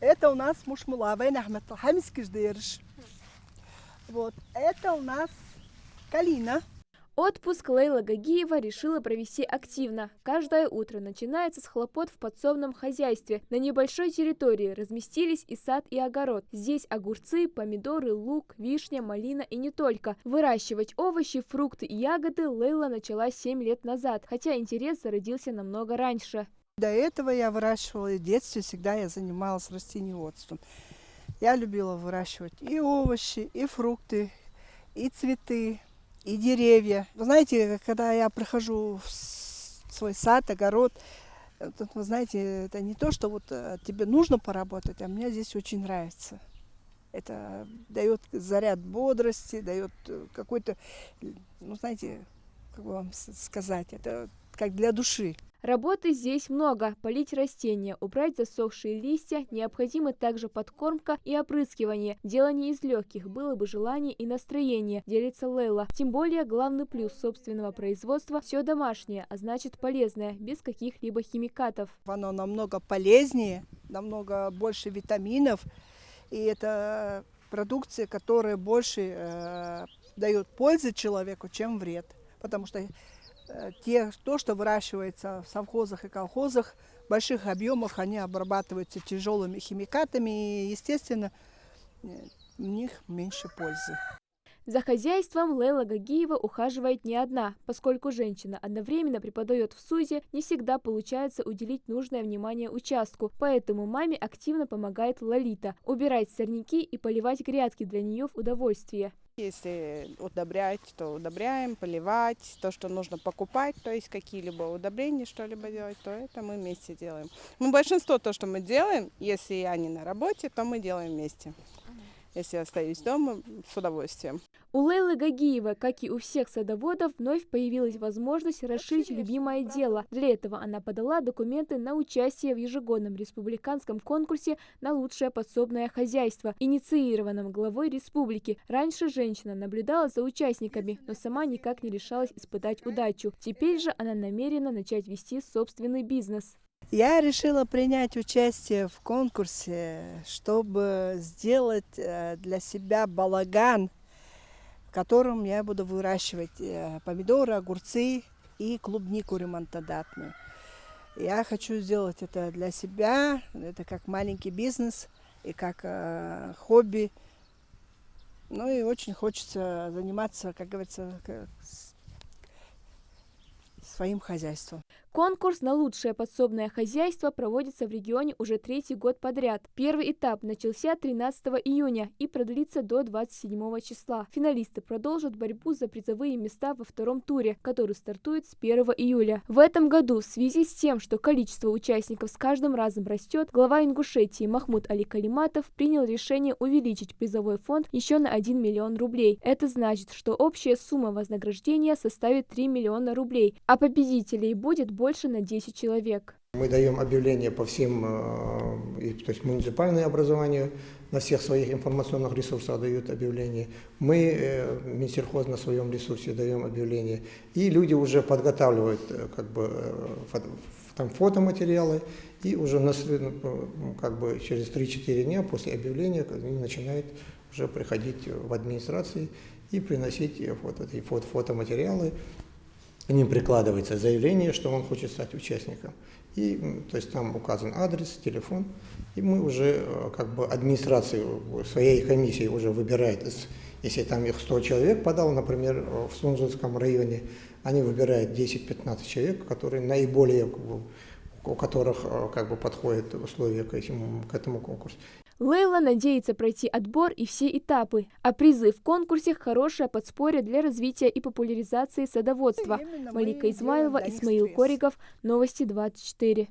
Это у нас мушмула, вейнахмет, хамискиш дырш. Вот, это у нас калина. Отпуск Лейла Гагиева решила провести активно. Каждое утро начинается с хлопот в подсобном хозяйстве. На небольшой территории разместились и сад, и огород. Здесь огурцы, помидоры, лук, вишня, малина и не только. Выращивать овощи, фрукты и ягоды Лейла начала 7 лет назад, хотя интерес зародился намного раньше. До этого я выращивала, и в детстве всегда я занималась растениеводством. Я любила выращивать и овощи, и фрукты, и цветы, и деревья. Вы знаете, когда я прихожу в свой сад, огород, вы знаете, это не то, что вот тебе нужно поработать, а мне здесь очень нравится. Это дает заряд бодрости, дает какой-то, ну знаете, как бы вам сказать, это как для души. Работы здесь много. Полить растения, убрать засохшие листья, необходимы также подкормка и опрыскивание. Дело не из легких, было бы желание и настроение, делится Лейла. Тем более главный плюс собственного производства – все домашнее, а значит полезное, без каких-либо химикатов. Оно намного полезнее, намного больше витаминов, и это продукция, которая больше дает пользы человеку, чем вред. Потому что то, что выращивается в совхозах и колхозах, в больших объемах, они обрабатываются тяжелыми химикатами, и, естественно, в них меньше пользы. За хозяйством Лейла Гагиева ухаживает не одна. Поскольку женщина одновременно преподает в СУЗе, не всегда получается уделить нужное внимание участку. Поэтому маме активно помогает Лолита. Убирать сорняки и поливать грядки для нее в удовольствие. Если удобрять, то удобряем, поливать, то, что нужно покупать, то есть какие-либо удобрения, что-либо делать, то это мы вместе делаем. Большинство то, что мы делаем, если я не на работе, то мы делаем вместе. Если я остаюсь дома, с удовольствием. У Лейлы Гагиевой, как и у всех садоводов, вновь появилась возможность расширить любимое дело. Для этого она подала документы на участие в ежегодном республиканском конкурсе на лучшее подсобное хозяйство, инициированном главой республики. Раньше женщина наблюдала за участниками, но сама никак не решалась испытать удачу. Теперь же она намерена начать вести собственный бизнес. Я решила принять участие в конкурсе, чтобы сделать для себя балаган, в котором я буду выращивать помидоры, огурцы и клубнику ремонтодатную. Я хочу сделать это для себя, это как маленький бизнес и как хобби. Ну и очень хочется заниматься, как говорится, своим хозяйством. Конкурс на лучшее подсобное хозяйство проводится в регионе уже 3-й год подряд. Первый этап начался 13 июня и продлится до 27 числа. Финалисты продолжат борьбу за призовые места во втором туре, который стартует с 1 июля. В этом году в связи с тем, что количество участников с каждым разом растет, глава Ингушетии Махмуд Али Калиматов принял решение увеличить призовой фонд еще на 1 миллион рублей. Это значит, что общая сумма вознаграждения составит 3 миллиона рублей, а победителей будет больше на 10 человек. Мы даем объявления по всем, то есть муниципальные образования на всех своих информационных ресурсах дают объявления. Мы, Минсельхоз, на своем ресурсе даем объявления. И люди уже подготавливают как бы, там, фотоматериалы, и уже как бы, через 3-4 дня после объявления они начинают уже приходить в администрации и приносить фотоматериалы. К ним прикладывается заявление, что он хочет стать участником. И, то есть там указан адрес, телефон. И мы уже, как бы, администрация своей комиссии уже выбирает, если там их 100 человек подал, например, в Сунжинском районе, они выбирают 10-15 человек, которые наиболее, у которых как бы подходят условия к этому конкурсу. Лейла надеется пройти отбор и все этапы, а призы в конкурсе – хорошее подспорье для развития и популяризации садоводства. Малика Измайлова, Исмаил Коригов, Новости 24.